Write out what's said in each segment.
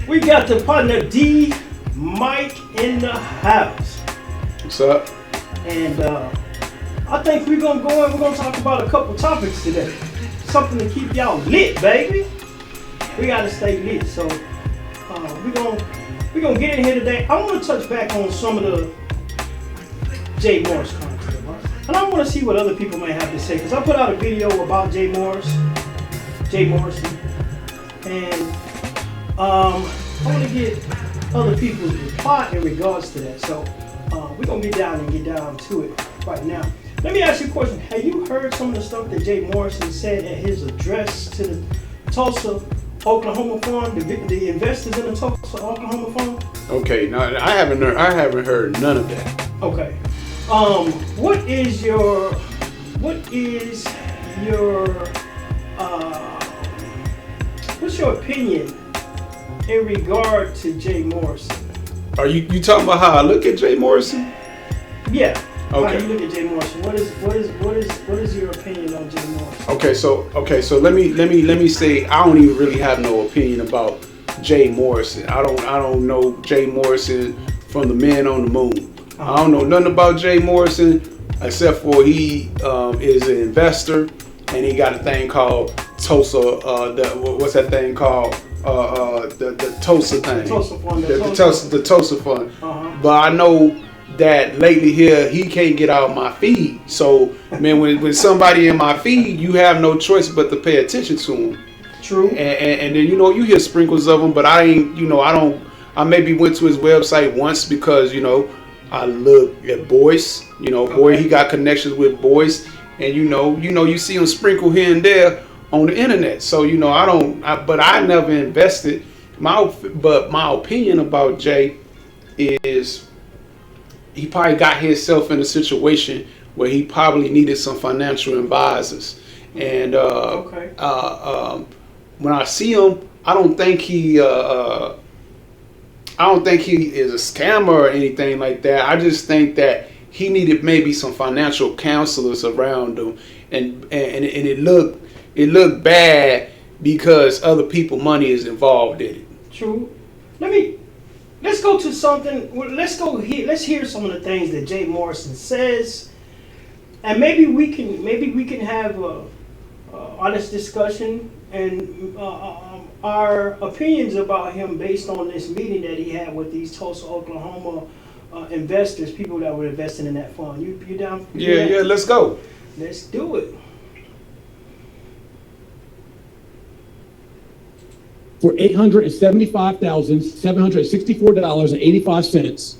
We got the partner D Mike in the house. What's up? And I think we're gonna go and we're gonna talk about a couple topics today. Something to keep y'all lit, baby. We gotta stay lit. So we're gonna get in here today. I want to touch back on some of the Jay Morris content, right? And I want to see what other people may have to say, because I put out a video about Jay Morrison, and I want to get other people's reply in regards to that. So we're gonna get down to it right now. Let me ask you a question. Have you heard some of the stuff that Jay Morrison said at his address to the Tulsa, Oklahoma Fund, the investors in the Tulsa, Oklahoma Fund? Okay, no, I haven't heard none of that. Okay. What's your opinion in regard to Jay Morrison? Are you talking about how I look at Jay Morrison? Yeah. Okay. How you look at Jay Morrison? What is your opinion on Jay Morrison? Okay, so let me say I don't even really have no opinion about Jay Morrison. I don't know Jay Morrison from the Man on the Moon. I don't know nothing about Jay Morrison except for he is an investor and he got a thing called Tulsa. What's that thing called? The Tulsa thing. The Tulsa Fund. The Tulsa Fund. Uh-huh. But I know that lately here he can't get out my feed. So man, when somebody in my feed, you have no choice but to pay attention to them. True. And then you hear sprinkles of them, but I ain't I maybe went to his website once because I look at Boyce. Boy, he got connections with Boyce, and you see him sprinkle here and there on the internet. So but I never invested. But my opinion about Jay is he probably got himself in a situation where he probably needed some financial advisors. And when I see him, I don't think he is a scammer or anything like that. I just think that he needed maybe some financial counselors around him, and it looked bad because other people money is involved in it. True. Let's go to something. Let's hear some of the things that Jay Morrison says, and maybe we can have a honest discussion and our opinions about him based on this meeting that he had with these Tulsa, Oklahoma investors, people that were investing in that fund. You down? Yeah, let's go. Let's do it. For $875,764.85,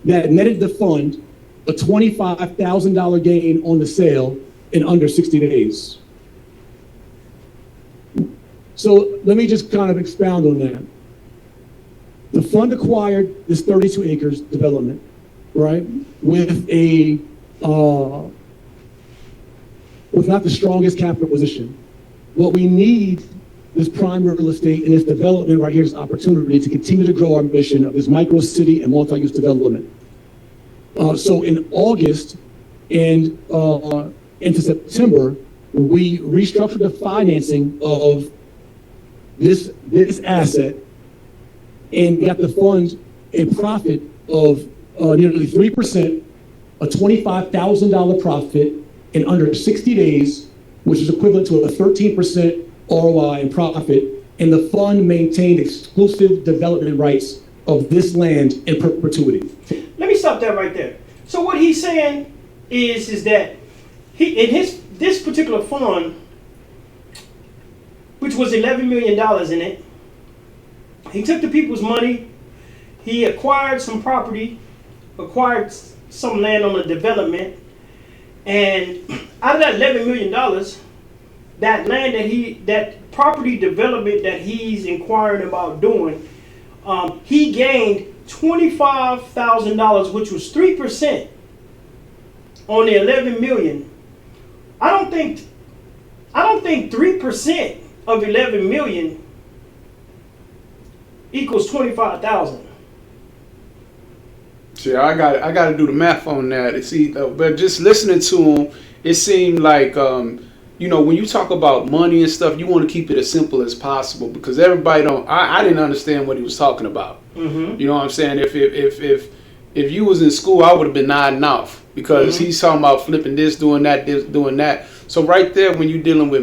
that netted the fund a $25,000 gain on the sale in under 60 days. So let me just kind of expound on that. The fund acquired this 32 acres development, right, with not the strongest capital position. What we need this prime real estate and this development right here is opportunity to continue to grow our mission of this micro city and multi-use development. So in August and into September, we restructured the financing of this asset and got the fund a profit of nearly 3%, a $25,000 profit in under 60 days, which is equivalent to a 13% ROI in profit, and the fund maintained exclusive development rights of this land in perpetuity. Let me stop that right there. So what he's saying is that this particular fund, which was $11 million in it, he took the people's money, he acquired some property, acquired some land on the development, and out of that $11 million, that land that property development that he's inquiring about doing, he gained $25,000, which was 3% on the $11 million. I don't think 3% of $11 million equals 25,000. See, I got to do the math on that. See, but just listening to him, it seemed like you know, when you talk about money and stuff, you want to keep it as simple as possible because everybody don't. I didn't understand what he was talking about. Mm-hmm. You know what I'm saying? If you was in school, I would have been nodding off because he's talking about flipping this, doing that, doing that. So right there, when you're dealing with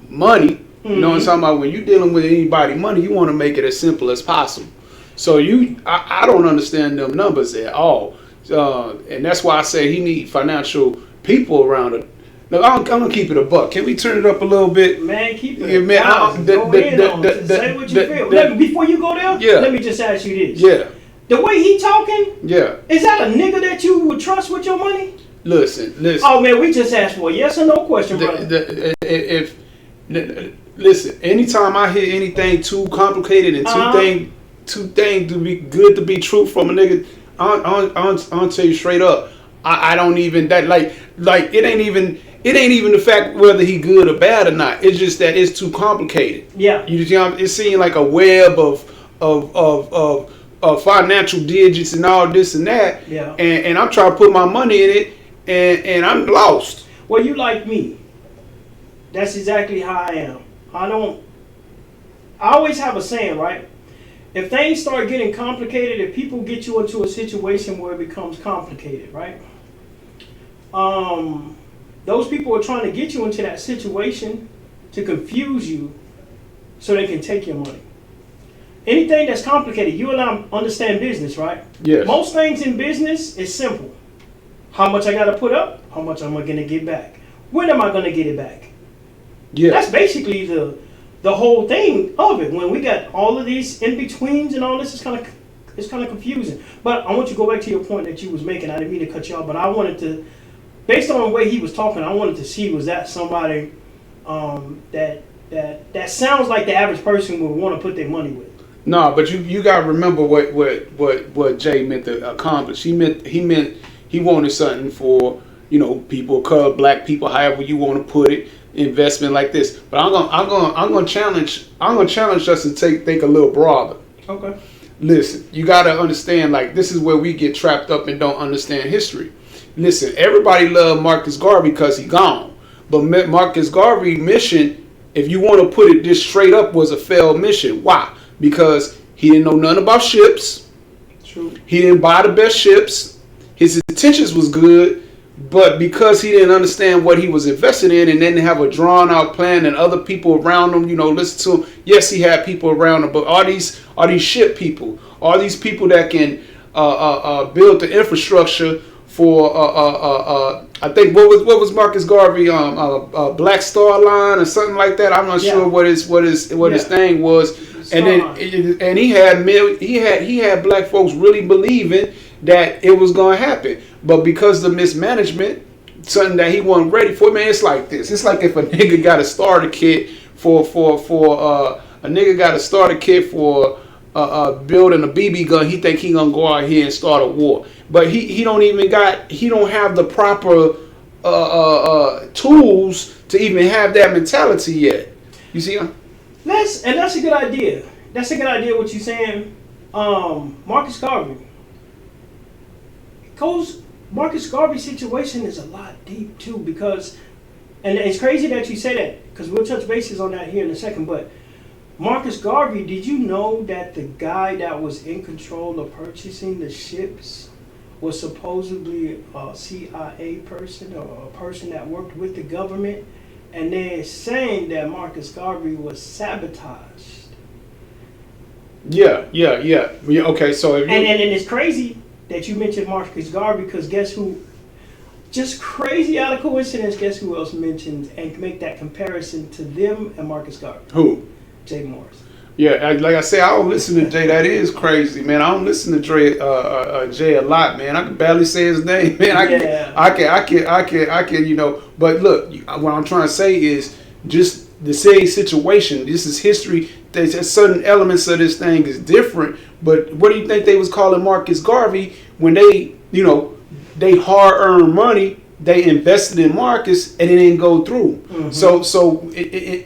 money, you know what I'm talking about? When you're dealing with anybody money, you want to make it as simple as possible. So I don't understand them numbers at all. And that's why I say he need financial people around it. Look, I'm gonna keep it a buck. Can we turn it up a little bit? Man, keep it. Yeah, man. Say what you feel. Before you go there, let me just ask you this. Yeah. The way he talking, yeah, is that a nigga that you would trust with your money? Listen. Oh man, we just asked for a yes or no question, brother. Listen, anytime I hear anything too complicated and too thing to be good to be true from a nigga, I'll tell you straight up. I don't even that like it ain't even the fact whether he good or bad or not. It's just that it's too complicated. Yeah, you know, it's seeing like a web of financial digits and all this and that. Yeah, and I'm trying to put my money in it, and I'm lost. Well, you like me. That's exactly how I am. I always have a saying, right? If things start getting complicated, if people get you into a situation where it becomes complicated, right? Those people are trying to get you into that situation to confuse you so they can take your money. Anything that's complicated, you and I understand business, right? Yes. Most things in business is simple. How much I got to put up, how much am I going to get back? When am I going to get it back? Yeah. That's basically the whole thing of it. When we got all of these in-betweens and all this, it's kind of confusing. But I want you to go back to your point that you was making. I didn't mean to cut you off, but I wanted to, based on the way he was talking, I wanted to see, was that somebody that sounds like the average person would want to put their money with? No, but you gotta remember what Jay meant to accomplish. He wanted something for, you know, people of color, black people, however you want to put it, investment like this. But I'm gonna challenge us to think a little broader. Okay. Listen, you gotta understand, like, this is where we get trapped up and don't understand history. Listen, everybody loved Marcus Garvey because he gone, but Marcus Garvey's mission, if you want to put it this straight up, was a failed mission. Why? Because he didn't know nothing about ships. True. He didn't buy the best ships. His intentions was good, but because he didn't understand what he was invested in and didn't have a drawn out plan and other people around him, you know, listen to him. Yes, he had people around him, but all these ship people, all these people that can build the infrastructure for I think what was Marcus Garvey Black Star Line or something like that. I'm not sure what his thing was. And then he had black folks really believing that it was gonna happen, but because of the mismanagement, something that he wasn't ready for. Man, it's like this. It's like if a nigga got a starter kit for building a BB gun, he think he gonna go out here and start a war, but he don't have the proper tools to even have that mentality yet. You see? That's a good idea. That's a good idea what you're saying. Marcus Garvey's situation is a lot deep too, because, and it's crazy that you say that, because we'll touch bases on that here in a second, but Marcus Garvey, did you know that the guy that was in control of purchasing the ships was supposedly a CIA person or a person that worked with the government? And they're saying that Marcus Garvey was sabotaged. Yeah. Okay, so if you... and it's crazy that you mentioned Marcus Garvey, because guess who? Just crazy out of coincidence, guess who else mentions and make that comparison to them and Marcus Garvey? Who? Jay Morrison. Yeah, like I say, I don't listen to Jay. That is crazy, man. I don't listen to Jay a lot, man. I can barely say his name, man. I can, you know. But look, what I'm trying to say is just the same situation. This is history. There's certain elements of this thing is different. But what do you think they was calling Marcus Garvey when they, you know, they hard-earned money? They invested in Marcus and it didn't go through. Mm-hmm. So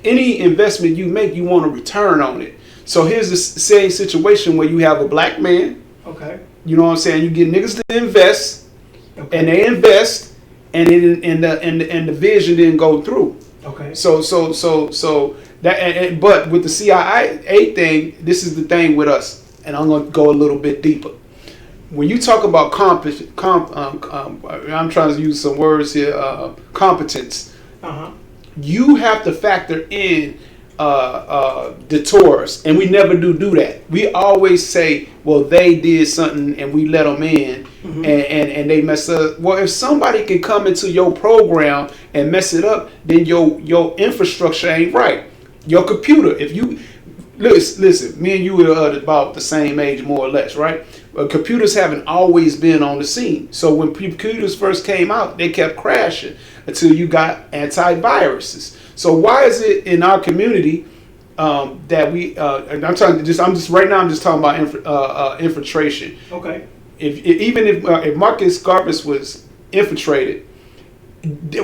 any investment you make, you want a return on it. So here's the same situation where you have a black man. Okay. You know what I'm saying? You get niggas to invest, okay, and they invest, and the vision didn't go through. Okay. So that, but with the CIA thing, this is the thing with us, and I'm going to go a little bit deeper. When you talk about I'm trying to use some words here, competence. You have to factor in detours, and we never do that. We always say, well, they did something and we let them in, and they mess up. Well, if somebody can come into your program and mess it up, then your infrastructure ain't right. Your computer, if you listen, me and you are about the same age, more or less, right? Computers haven't always been on the scene. So when computers first came out, they kept crashing until you got antiviruses. So why is it in our community that we? And I'm just right now. I'm just talking about infiltration. Okay. If Marcus Garvis was infiltrated,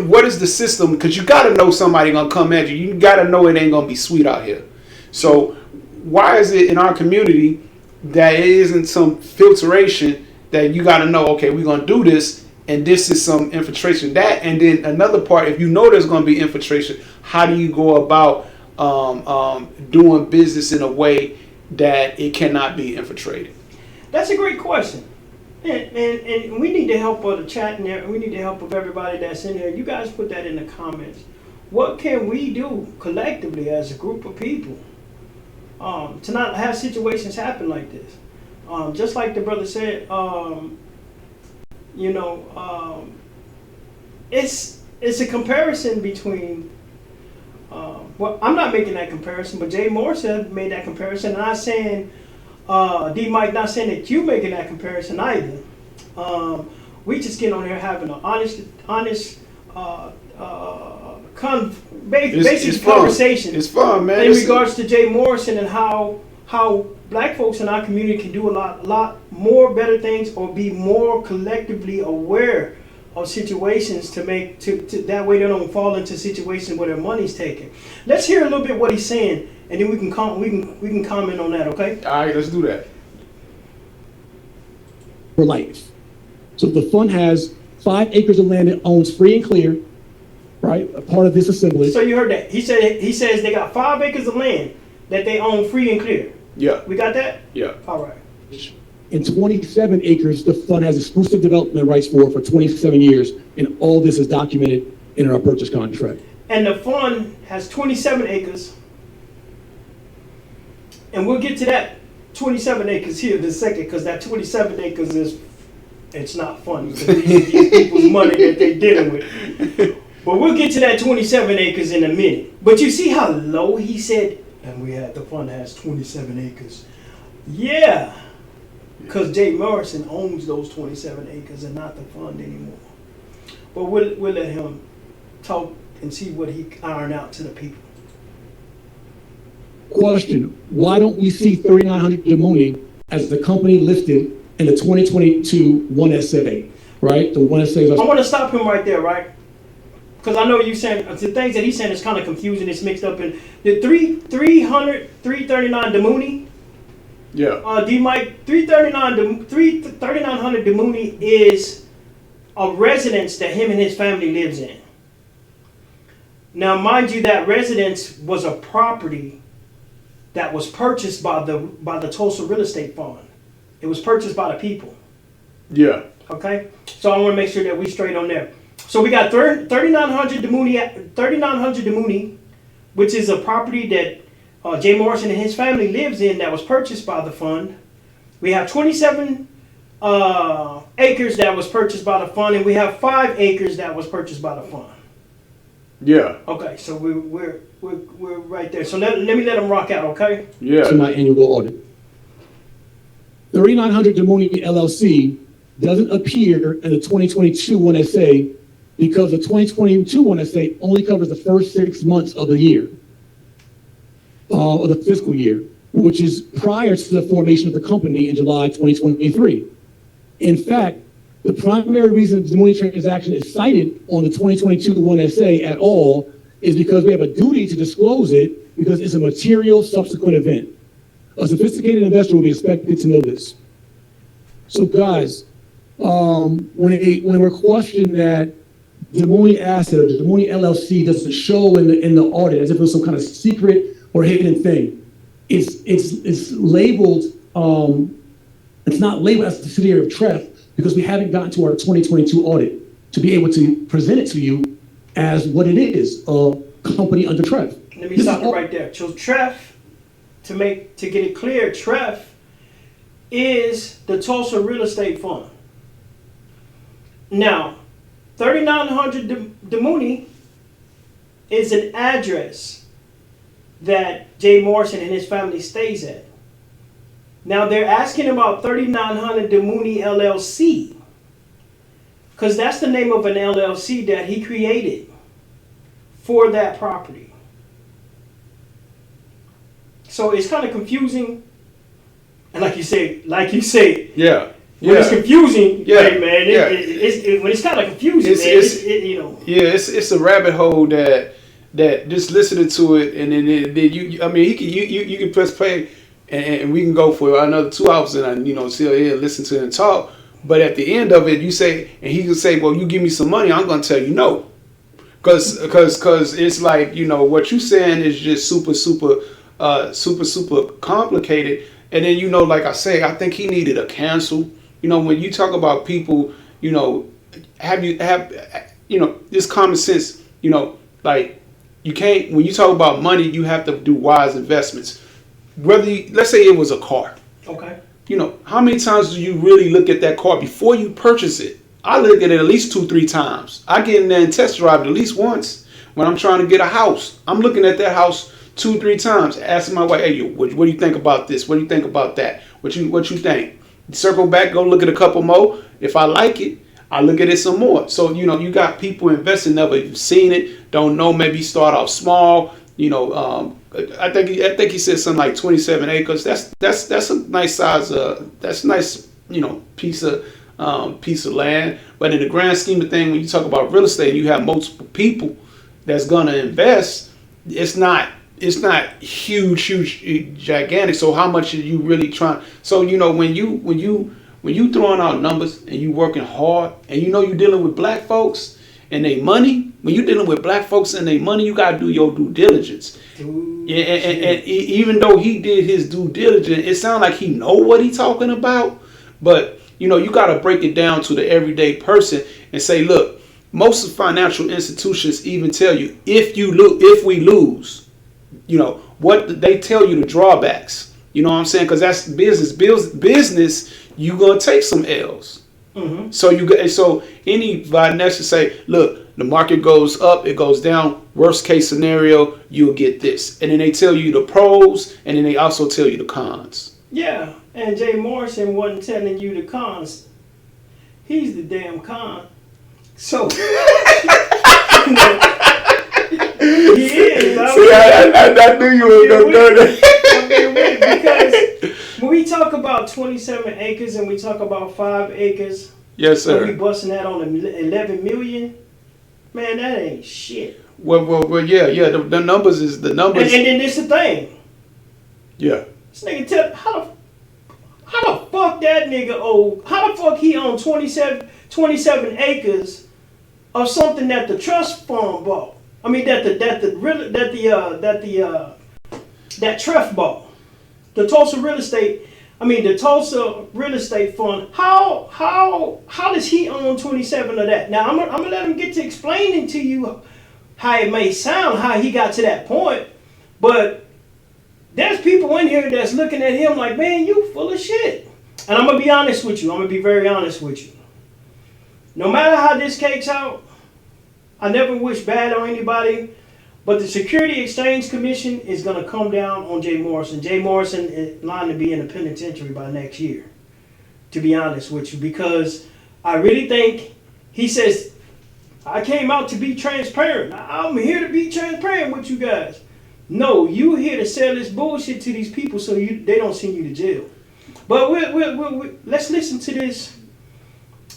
what is the system? Because you got to know somebody gonna come at you. You got to know it ain't gonna be sweet out here. So why is it in our community that it isn't some filtration that you got to know? Okay, we're gonna do this. And this is some infiltration. That, and then another part, if you know there's going to be infiltration, how do you go about doing business in a way that it cannot be infiltrated? That's a great question. And we need the help of the chat in there. We need the help of everybody that's in here. You guys put that in the comments. What can we do collectively as a group of people to not have situations happen like this? Just like the brother said, it's a comparison between. Well, I'm not making that comparison, but Jay Morrison made that comparison. And I'm saying, D. Mike, not saying that you're making that comparison either. We just get on here having an honest, basic conversation. It's fun, man. In regards to Jay Morrison and how black folks in our community can do a lot more better things, or be more collectively aware of situations to that way they don't fall into situations where their money's taken. Let's hear a little bit what he's saying, and then we can comment on that. Okay. All right, let's do that. For life. So the fund has 5 acres of land it owns free and clear, right? A part of this assemblage. So you heard that. He says they got 5 acres of land that they own free and clear. Yeah. We got that? Yeah. All right. And 27 acres the fund has exclusive development rights for 27 years, and all this is documented in our purchase contract. And the fund has 27 acres, and we'll get to that 27 acres here in a second, because that 27 acres it's not funny. These people's money that they're dealing with. But we'll get to that 27 acres in a minute. But you see how low he said, and the fund has 27 acres. Yeah. Because Jay Morrison owns those 27 acres and not the fund anymore. But we'll let him talk and see what he iron out to the people. Question: why don't we see 3900 Demoni as the company listed in the 2022 1SA? Right, the 1SA. I want to stop him right there, right? Because I know you saying the things that he's saying is kind of confusing. It's mixed up in the 339 Demoni. Yeah. D. Mike, 3900 Demoni is a residence that him and his family lives in. Now, mind you, that residence was a property that was purchased by the Tulsa Real Estate Fund. It was purchased by the people. Yeah. Okay? So I want to make sure that we straight on there. So we got 3900 Demoni, which is a property that Jay Morrison and his family lives in, that was purchased by the fund. We have 27 acres that was purchased by the fund, and we have 5 acres that was purchased by the fund. Yeah. Okay, so we're right there. So let me let them rock out, okay? Yeah. To my annual audit. 3900 Demoni LLC doesn't appear in the 2022 1SA because the 2022 1SA only covers the first 6 months of the year. Of the fiscal year, which is prior to the formation of the company in July 2023. In fact, the primary reason the Demoni transaction is cited on the 2022 1SA at all is because we have a duty to disclose it because it's a material subsequent event. A sophisticated investor will be expected to know this. So guys, when we're questioned that Des Moines asset or the Des Moines LLC doesn't show in the audit as if it was some kind of secret or hidden thing. It's labeled. It's not labeled as a subsidiary of tref because we haven't gotten to our 2022 audit to be able to present it to you as what it is, a company under tref. Let me stop it right there. So tref, to get it clear, tref is the Tulsa Real Estate Fund. Now, 3900 Des Moines is an address that Jay Morrison and his family stays at. Now they're asking about 3900 Des Moines LLC, because that's the name of an LLC that he created for that property. So it's kind of confusing, and like you say, Yeah. when it's confusing, Yeah. right, man. When it's kind of confusing, it's a rabbit hole that just listening to it, and then you can press play, and we can go for another 2 hours and sit here and listen to it and talk. But at the end of it, you say, and he can say, well, you give me some money, I'm gonna tell you no, because it's like what you saying is just super complicated. And then like I say, I think he needed a cancel. When you talk about people, have this common sense, like you can't, when you talk about money, you have to do wise investments. Let's say it was a car. Okay. How many times do you really look at that car before you purchase it? I look at it at least 2-3 times. I get in there and test drive it at least once. When I'm trying to get a house, I'm looking at that house 2-3 times, asking my wife, hey, what do you think about this? What do you think about that? What you think? Circle back, go look at a couple more. If I like it, I look at it some more. So you got people investing, never even seen it, don't know. Maybe start off small. I think he said something like 27 acres. That's a nice size. That's a nice piece of land. But in the grand scheme of things, when you talk about real estate, you have multiple people that's gonna invest. It's not huge, gigantic. So how much are you really trying? So when you throwing out numbers and you working hard, and you're dealing with black folks and they money. When you're dealing with black folks and they money, you gotta do your due diligence. And even though he did his due diligence, it sounds like he know what he talking about. But you gotta break it down to the everyday person and say, look, most of financial institutions even tell you if we lose. What they tell you the drawbacks. You know what I'm saying? Because that's business. Business, you gonna take some L's. Mm-hmm. So anybody next to say, look, the market goes up, it goes down. Worst case scenario, you'll get this, and then they tell you the pros, and then they also tell you the cons. Yeah, and Jay Morrison wasn't telling you the cons. He's the damn con. So. He is. I knew you were going to go there. Because when we talk about 27 acres and we talk about 5 acres, yes, sir. We busting that on 11 million. Man, that ain't shit. Well, yeah. The numbers is the numbers. And then this the thing. Yeah. This nigga how the fuck that nigga own? How the fuck he own 27 acres of something that the trust fund bought? I mean that tref bought. The Tulsa Real Estate. The Tulsa Real Estate Fund. How does he own 27 of that? Now I'm gonna let him get to explaining to you how it may sound, how he got to that point. But there's people in here that's looking at him like, man, you full of shit. And I'm gonna be honest with you. I'm gonna be very honest with you. No matter how this cakes out, I never wish bad on anybody. But the Security Exchange Commission is going to come down on Jay Morrison. Jay Morrison is lined to be in the penitentiary by next year, to be honest with you, because I really think he says, I came out to be transparent. I'm here to be transparent with you guys. No, you here to sell this bullshit to these people so they don't send you to jail. But let's listen to this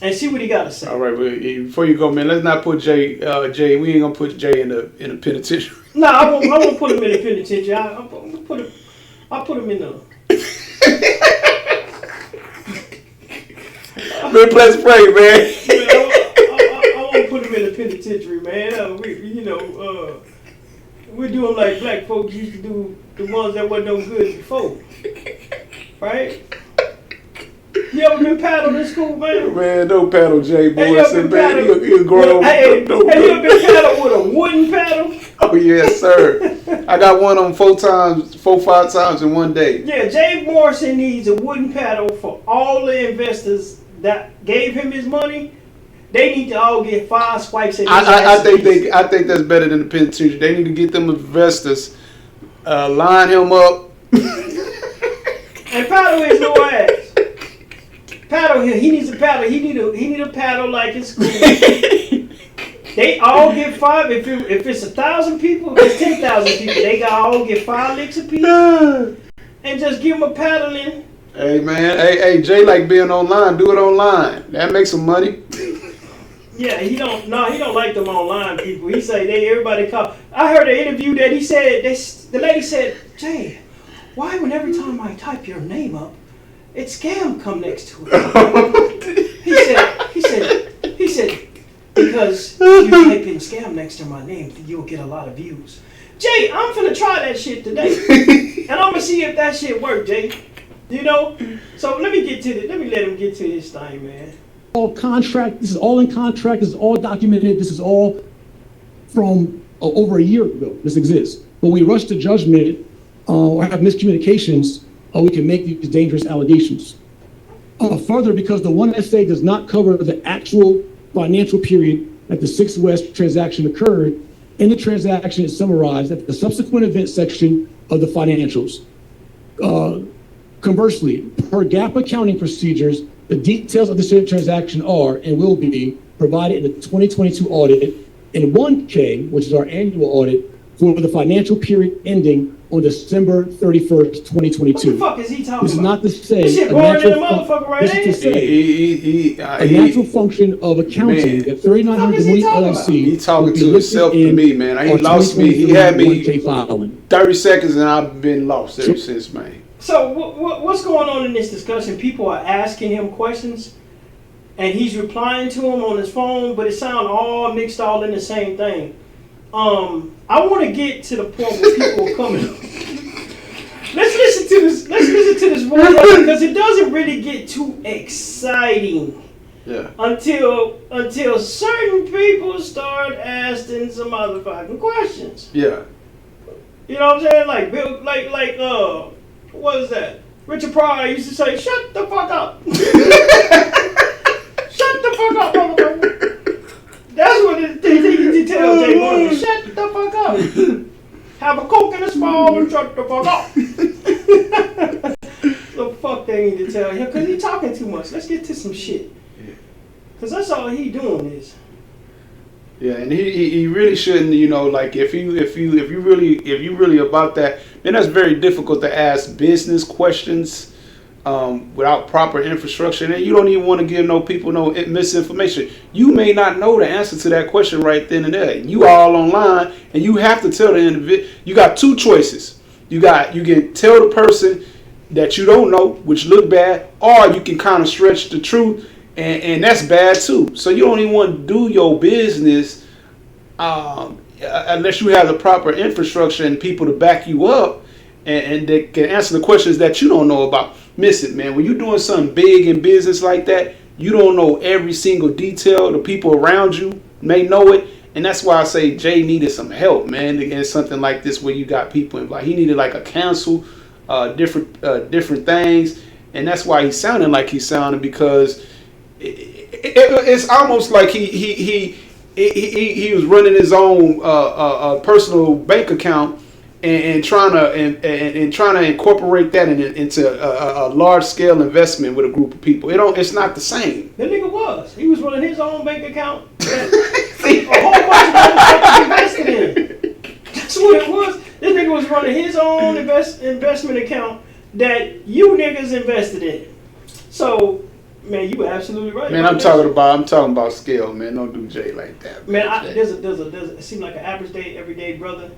and see what he got to say. All right, well, before you go, man, let's not put Jay. We ain't gonna put Jay in the penitentiary. No, I won't put him in the penitentiary. I'll put him in the. Man, let's pray, man. I won't put him in the penitentiary. penitentiary, man. We do them like black folks used to do the ones that wasn't no good before, right? You ever been paddled in school, man? Man, don't paddle Jay Morrison, man. He'll grow up. Have you ever been paddled with a wooden paddle? Oh, yes, sir. I got one on 5 times in one day. Yeah, Jay Morrison needs a wooden paddle for all the investors that gave him his money. They need to all get 5 swipes at his I think that's better than the penitentiary. They need to get them investors, line him up. And paddle his little ass. Paddle him. He needs a paddle. He need a paddle like in school. They all get 5. If it's 1,000 people, if it's 10,000 people, they all get 5 licks apiece. And just give them a paddling. Hey man, hey Jay like being online. Do it online. That makes some money. Yeah, he don't like them online people. He say everybody call. I heard an interview that he said the lady said, Jay, why when every time I type your name up, it's scam come next to it? He said, because you type in scam next to my name, you'll get a lot of views. Jay, I'm finna try that shit today, and I'm gonna see if that shit work, Jay. You know. So let me let him get to his thing, man. All contract. This is all in contract. This is all documented. This is all from over a year ago. This exists. When we rush to judgment or have miscommunications, we can make these dangerous allegations. Further, because the one essay does not cover the actual financial period that the 6 West transaction occurred, in the transaction is summarized at the subsequent event section of the financials. Conversely, per GAAP accounting procedures, the details of the transaction are and will be provided in the 2022 audit in 1K, which is our annual audit, for the financial period ending on December 31st, 2022. What the fuck is he talking about? This is not to say this shit boring in the motherfucker right this is to say a natural function of accounting Man. at 3900 Mooney LLC. He talking to himself to me, man. He lost me. He had me 30 seconds and I've been lost ever since, man. So what's going on in this discussion? People are asking him questions, and he's replying to them on his phone, but it sounds all mixed all in the same thing. I want to get to the point where people are coming. Let's listen to this voice because it doesn't really get too exciting. Yeah. Until certain people start asking some motherfucking questions. Yeah. You know what I'm saying? Like Bill, like what is that? Richard Pryor used to say, "Shut the fuck up." Shut the fuck up, motherfucker. That's what they need to tell Jay Morrison. Shut the fuck up. Have a Coke in a small and shut the fuck up. The fuck they need to tell him because he's talking too much. Let's get to some shit. Because that's all he doing is. Yeah, and he really shouldn't, you know, like if you really about that, then that's very difficult to ask business questions without proper infrastructure. And you don't even want to give no people no misinformation. You may not know the answer to that question right then and there. You all online, and you have to tell the individual. You got 2 choices. You can tell the person that you don't know, which look bad, or you can kind of stretch the truth. And that's bad too. So you don't even want to do your business unless you have the proper infrastructure and people to back you up and they can answer the questions that you don't know about. Miss it, man. When you're doing something big in business like that, you don't know every single detail. The people around you may know it. And that's why I say Jay needed some help, man, in something like this where you got people involved. He needed like a council, different things. And that's why he's sounding like he's sounding because it's almost like he was running his own personal bank account and trying to incorporate that into a large scale investment with a group of people. It's not the same. That nigga he was running his own bank account that a whole bunch of motherfuckers invested in. That's what it was. This nigga was running his own investment account that you niggas invested in. So. Man, you were absolutely right. Man, I'm talking about scale, man. Don't do Jay like that. Man, there's it seemed like an everyday brother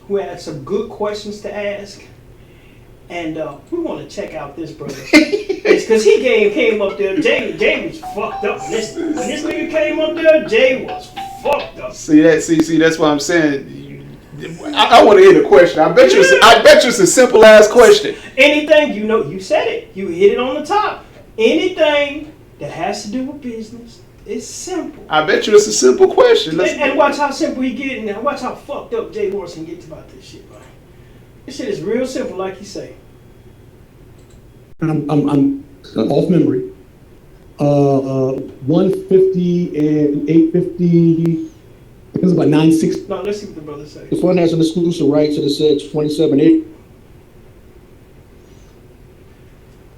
who had some good questions to ask, and we want to check out this brother. It's because he came up there. Jay was fucked up. When this nigga came up there, Jay was fucked up. See that? See, that's what I'm saying. I want to hear the question. I bet you it's a simple ass question. Anything, you said it. You hit it on the top. Anything that has to do with business is simple. I bet you it's a simple question. And watch how simple he get, and watch how fucked up Jay Morrison gets about this shit, man. This shit is real simple, like you say. I'm off memory. 150 and 850. It was about 960. No, let's see what the brother say. The fund has an exclusive right to the said 27 acres.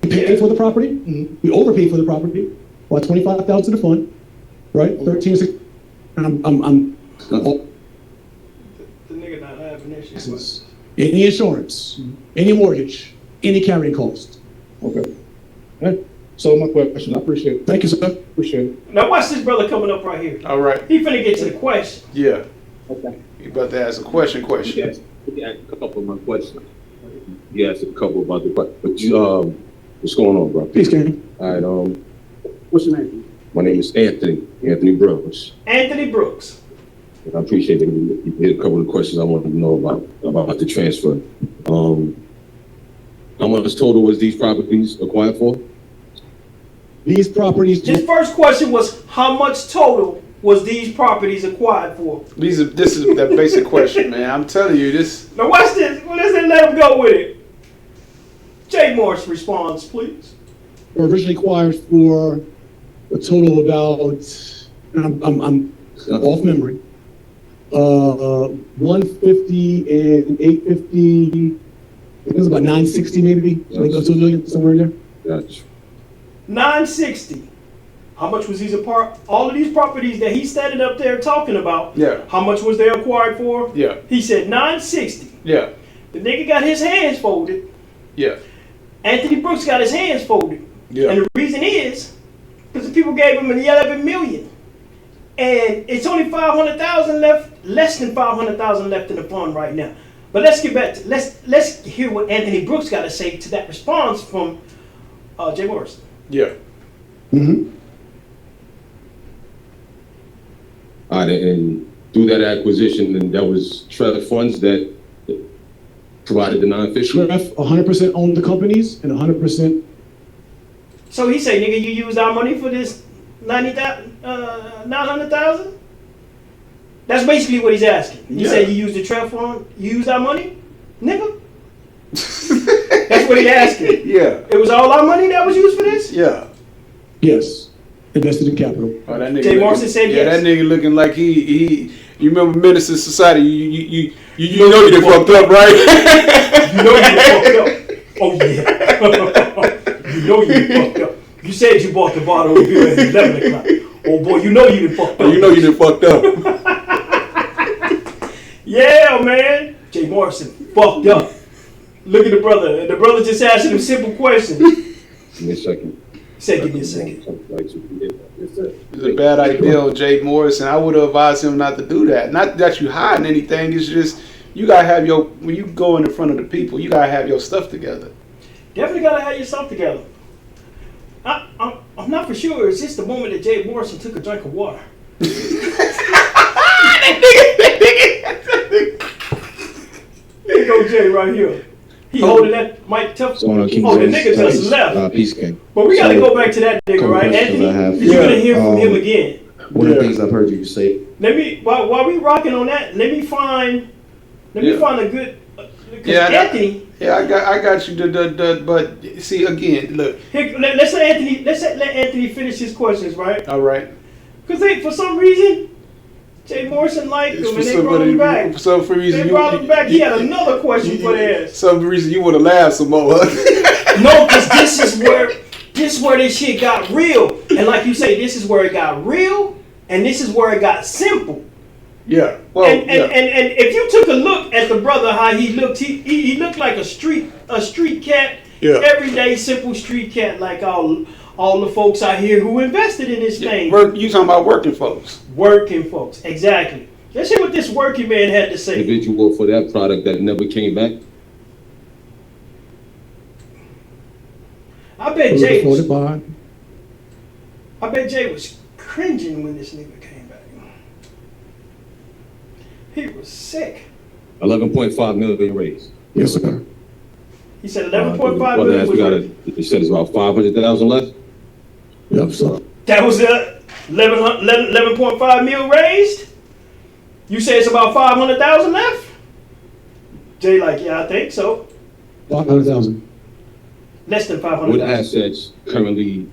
We paid for the property. Mm-hmm. We overpaid for the property. About 25,000 to the fund, right? 13. And I'm The nigga not having that shit. Any insurance, any mortgage, any carrying cost. Okay. All right. So my question, I appreciate it. Thank you, sir. Appreciate it. Now watch this brother coming up right here. All right. He finna get to the question. Yeah. Okay. You about to ask a question? You asked a couple of my questions. You asked a couple about the question. But what's going on, bro? Peace, King. All right. What's your name? My name is Anthony Brooks. Anthony Brooks. And I appreciate that you hit a couple of questions I wanted to know about the transfer. How much total was these properties acquired for? These properties. His first question was, how much total was these properties acquired for? This is that basic question, man. I'm telling you this. Now watch this. Well, let's let him go with it. Jay Morris responds, please. Were originally acquired for a total of about, I'm off memory, 150 and 850. It was about 960 maybe. I think up to $1 million, somewhere in there. Gotcha. 960. How much was these apart? All of these properties that he's standing up there talking about. Yeah. How much was they acquired for? Yeah. He said 960. Yeah. The nigga got his hands folded. Yeah. Anthony Brooks got his hands folded. Yeah. And the reason is because the people gave him an 11 million. And it's only 500,000 left, less than 500,000 left in the fund right now. But let's get back to, let's hear what Anthony Brooks got to say to that response from Jay Morrison. Yeah. Mm-hmm. All right, and through that acquisition, then that was tref funds that provided the non-official. Tref 100% owned the companies and 100%. So he say, nigga, you used our money for this 900,000? That's basically what he's asking. He said you used the tref fund, you used our money? Nigga? That's what he's asking. Yeah. It was all our money that was used for this? Yeah. Yes. Invested in capital. Oh, that nigga Jay Morrison said yes. That nigga looking like he you remember Menace to Society, you know you done fucked up, right? You know you done fucked up. Oh yeah. You know you done fucked up. You said you bought the bottle of beer at 11 o'clock. Oh boy, you know you done fucked up. You know you done fucked up. Yeah, man. Jay Morrison fucked up. Look at the brother. The brother just asking him simple questions. Give me a second. Say, give me a second. It's a bad idea on Jay Morrison. I would have advised him not to do that. Not that you hiding anything. It's just you gotta have when you go in front of the people, you gotta have your stuff together. Definitely gotta have your stuff together. I'm not for sure. It's just the moment that Jay Morrison took a drink of water. There go Jay right here. He holding that mic tough. Oh, the nigga just left. Peace, King. But we gotta go back to that nigga, right, Anthony? You're gonna hear from him again. One of the things I've heard you say. Let me while we rocking on that. Let me find a good. Anthony. I got you. But see again, look. Here, let's let Anthony finish his questions, right? All right. Because for some reason, Jay Morrison liked him and they brought him back. For some reason, they brought him back. He had another question for their ass. Some reason you would have laughed some more. No, because this is where this shit got real. And like you say, this is where it got real, and this is where it got simple. Yeah. Well, and if you took a look at the brother, how he looked, he looked like a street cat. Yeah. Everyday simple street cat, like all the folks out here who invested in this thing. You talking about working folks? Working folks, exactly. Let's hear what this working man had to say. Individual for that product that never came back. I bet Jay was cringing when this nigga came back. He was sick. 11.5 million raised. Yes, sir. He said 11.5 Well, million was you said it's about 500,000 left? Yep, sir. that was 11.5 mil raised. You say it's about 500,000 left. Jay like, yeah, I think so. 500,000. Less than What 500,000. assets currently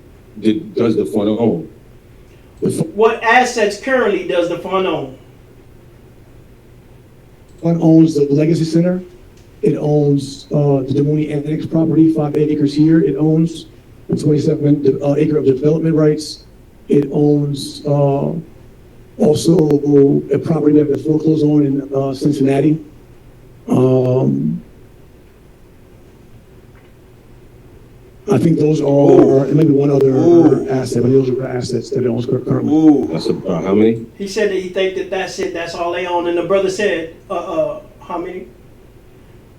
does the fund own? What assets currently does the fund own? Fund owns the Legacy Center. It owns the Des Moines Annex property, 5 acres here. It owns the 27 acre of development rights. It owns also a property that was foreclosed on in Cincinnati. I think those are, and maybe one other asset, but those are the assets that it owns currently. Ooh. That's about how many? He said that he think that that's it. That's all they own. And the brother said, how many?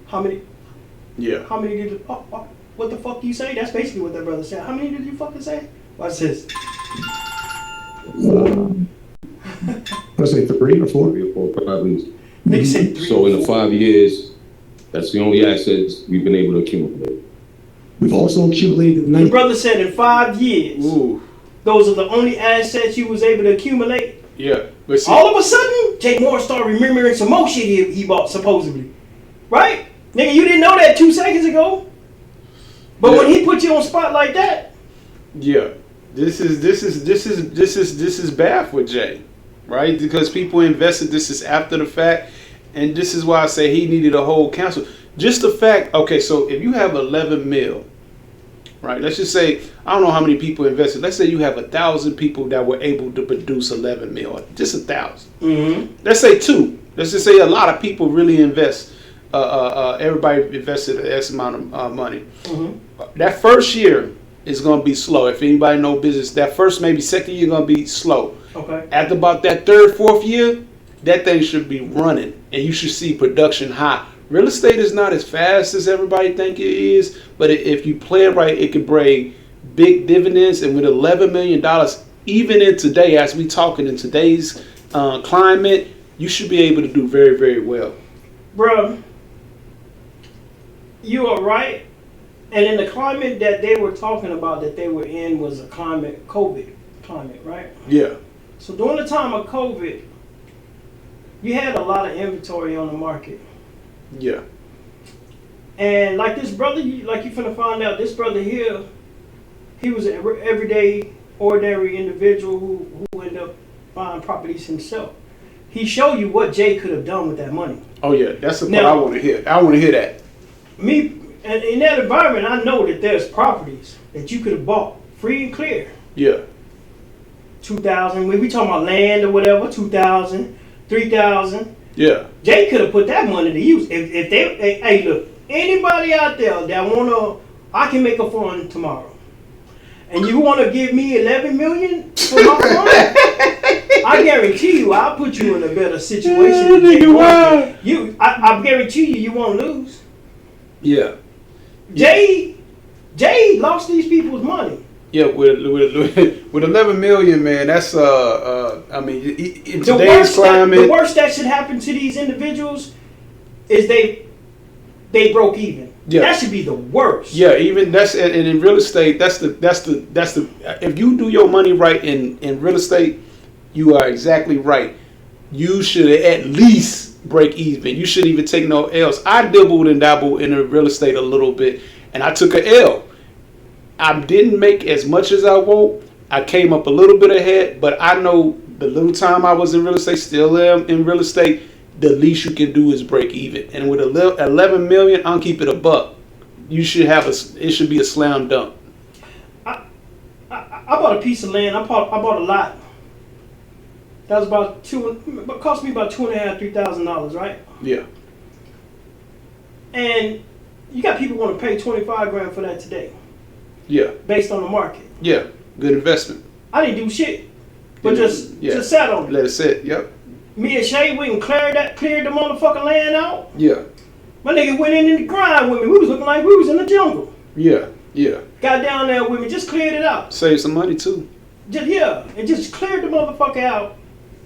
How many? Yeah. How many did you, what the fuck you say? That's basically what that brother said. How many did you fucking say? Watch this. Let's say 3 or 4. 3 or 4 properties. Nigga said 3. So in the 5 years, that's the only assets we've been able to accumulate. We've also accumulated The 90. brother said in 5 years, Ooh. those are the only assets you was able to accumulate. Yeah. But see, All of a sudden, Jay Morrison started remembering some more shit he bought, supposedly. Right? Nigga, you didn't know that 2 seconds ago. But when he put you on spot like that, yeah. This is bad for Jay, right? Because people invested. This is after the fact, and this is why I say he needed a whole council. Just the fact. Okay, so if you have 11 mil, right? Let's just say I don't know how many people invested. Let's say you have 1,000 people that were able to produce 11 mil. Just 1,000. mm-hmm. Let's say 2. Let's just say a lot of people really invest. Everybody invested X amount of money. Mm-hmm. That first year is going to be slow. If anybody know business, that first maybe second year going to be slow. Okay. After about that third, fourth year, that thing should be running, and you should see production high. Real estate is not as fast as everybody think it is, but if you play it right, it can bring big dividends. And with $11 million, even in today, as we talking in today's climate, you should be able to do very, very well. Bruh, you are right. And in the climate that they were talking about that they were in was a COVID climate, right? Yeah. So during the time of COVID, you had a lot of inventory on the market. Yeah. And like this brother, like you finna find out, this brother here, he was an everyday, ordinary individual who ended up buying properties himself. He showed you what Jay could have done with that money. Oh yeah, that's the part Now- I want to hear. I want to hear that. Me, and in that environment, I know that there's properties that you could have bought free and clear. Yeah. 2,000, we talking about land or whatever, 2,000, 3,000. Yeah. Jay could have put that money to use. If they, hey, look, anybody out there that wanna, I can make a fund tomorrow, and you wanna give me 11 million for my fund, I guarantee you, I'll put you in a better situation. than Jay Morrison. I guarantee you won't lose. Yeah. Jay lost these people's money. Yeah, with 11 million, man, that's I mean, in today's The climate, worst that should happen to these individuals is they broke even. Yeah. That should be the worst. yeah, even that's and in real estate, that's the if you do your money right in real estate, you are exactly right. You should at least break even. You shouldn't even take no L's. I dabbled and dabbled in the real estate a little bit, and I took a L. I didn't make as much as I want. I came up a little bit ahead, but I know the little time I was in real estate, still am in real estate, the least you can do is break even. And with 11 million, I'll keep it a buck. You should have it should be a slam dunk. I bought a piece of land. I bought a lot. That was cost me about $2,500–3,000, right? Yeah. And you got people want to pay $25,000 for that today, Yeah. based on the market. Yeah. Good investment. I didn't do shit, but just sat on it. Let it sit. Yep. Me and Shay went and cleared the motherfucking land out. Yeah. My nigga went in the grind with me. We was looking like we was in the jungle. Yeah. Yeah. Got down there with me, just cleared it out. Save some money too. And just cleared the motherfucker out.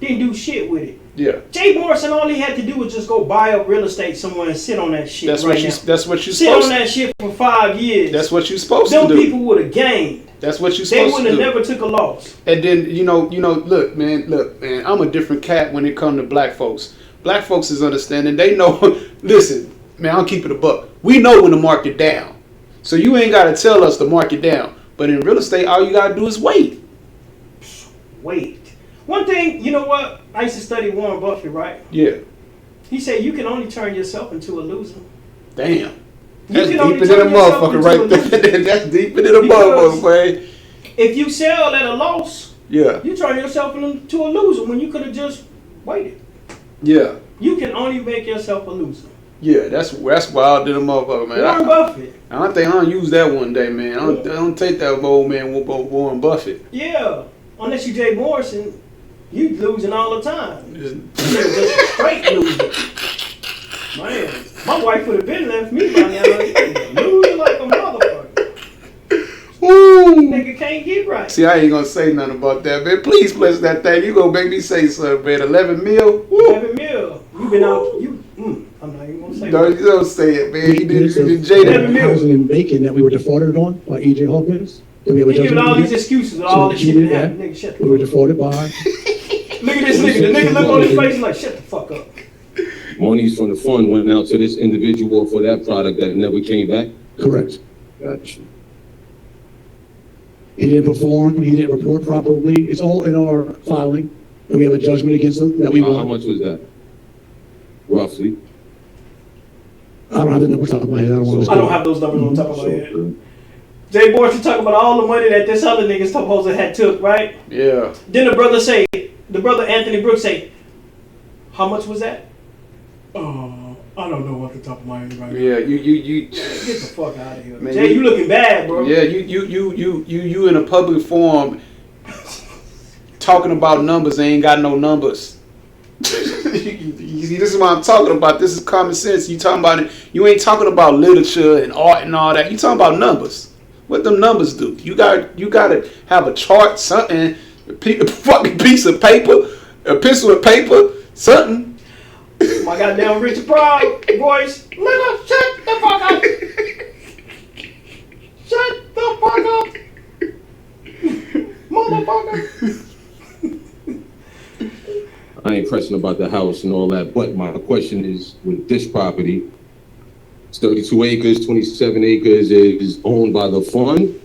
Didn't do shit with it. Yeah. Jay Morrison, all he had to do was just go buy up real estate somewhere and sit on that shit. That's right what you. now. That's what you Sit supposed. on that shit for 5 years. That's what you supposed Them to do. people would have gained. That's what you They supposed would to have do. never took a loss. And then look, man. I'm a different cat when it comes to black folks. Black folks is understanding. They know. Listen, man. I'll keep it a buck. We know when to mark it down. So you ain't got to tell us to mark it down. But in real estate, all you got to do is wait. Wait. One thing, you know what? I used to study Warren Buffett, right? Yeah. He said you can only turn yourself into a loser. Damn. That's can deeper only than turn a yourself motherfucker into right a there. loser. That's deeper than a Because- motherfucker, man. If you sell at a loss, Yeah. you turn yourself into a loser when you could have just waited. Yeah. You can only make yourself a loser. Yeah, that's wild than a motherfucker, man. Warren Buffett. I think I'll use that one day, man. I don't take that old man Warren Buffett. Yeah. Unless you Jay Morrison, you losing all the time. Just- You're just a straight loser. Man, my wife would have been left me by now. Losing like a motherfucker. Woo! Nigga can't get right. See, I ain't gonna say nothing about that, man. Please bless that thing. You gonna make me say something, man. 11 mil? Woo! 11 mil. You been out. I'm not even gonna say No, that. you don't say it, man. You Units did of jaded. housing and bacon that we were defrauded on by E.J. Hawkins. That we have a He giving judgment all these against. excuses of all So this shit we that did happened. that. Nigga, shut the We were fuck up. defrauded by. Look at this nigga. The nigga look on his face like, shut the fuck up. Monies from the fund went out to this individual for that product that never came back. Correct. Gotcha. He didn't perform. He didn't report properly. It's all in our filing. And we have a judgment against him that we How won. much was that? Roughly. I don't have the number top of my head. I don't want to. I don't have those numbers on top of my head. Jay Morrison talking about all the money that this other nigga supposed to had took, right? Yeah. Then the brother Anthony Brooks say, how much was that? I don't know off the top of my head right now. Yeah, you Get the fuck out of here. Man, Jay, you looking bad, bro. Yeah, you in a public forum talking about numbers and ain't got no numbers. You see, this is what I'm talking about. This is common sense. You talking about it. You ain't talking about literature and art and all that. You talking about numbers. What them numbers do? You got to have a chart, something, a fucking piece of paper, a pencil and paper, something. My goddamn Richard Pryor voice. Nigga, shut the fuck up. Shut the fuck up. Motherfucker. I ain't pressing about the house and all that, but my question is, with this property, it's 32 acres, 27 acres is owned by the fund.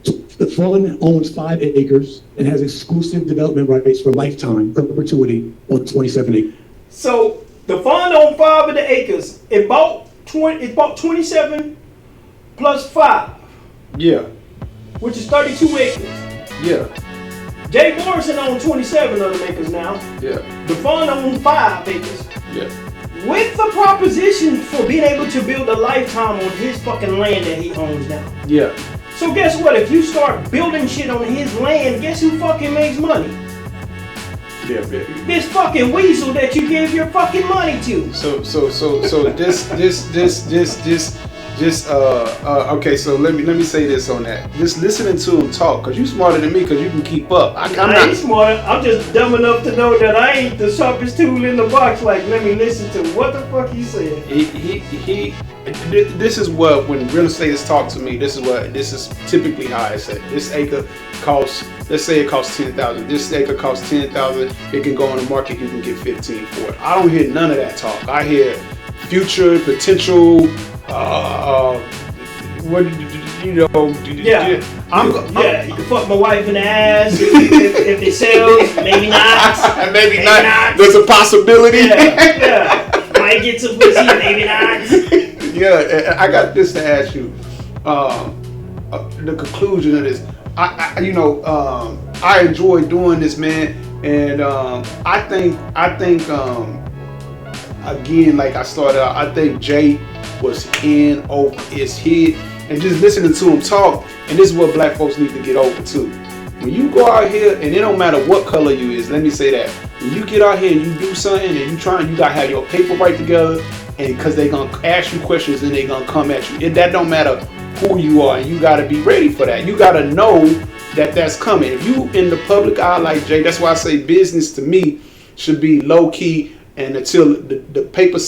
The fund owns 5 acres and has exclusive development rights for lifetime, perpetuity on 27 acres. So the fund on 5 of the acres. It bought 27 plus 5, Yeah, which is 32 acres. yeah, Jay Morrison owns 27 of them acres now. yeah, The fund owns 5 acres. yeah. With the proposition for being able to build a lifetime on his fucking land that he owns now. Yeah. So guess what? If you start building shit on his land, guess who fucking makes money? Yeah, This fucking weasel that you gave your fucking money to. So okay, so let me say this on that. Just listening to him talk, cause you smarter than me, cause you can keep up. I'm I ain't not. smart. I'm just dumb enough to know that I ain't the sharpest tool in the box. Like, let me listen to what the fuck he said. This is what, when real estate talk to me, this is typically how I say it. This acre costs, let's say it costs 10,000. This acre costs 10,000. It can go on the market, you can get 15 for it. I don't hear none of that talk. I hear future, potential, what, you know, Yeah. You can fuck my wife in the ass if it sells. Maybe not. maybe not. There's a possibility. Yeah. Might get some pussy. Maybe not. Yeah, I got this to ask you. The conclusion of this, I enjoy doing this, man, and I think again, like I started out, I think Jay was in over his head, and just listening to him talk, and this is what black folks need to get over too. When you go out here, and it don't matter what color you is, let me say that. When you get out here and you do something, and you gotta have your paper right together, and because they gonna ask you questions and they gonna come at you. That don't matter who you are, and you gotta be ready for that. You gotta know that that's coming. If you in the public eye like Jay, that's why I say business to me should be low key, and until the paper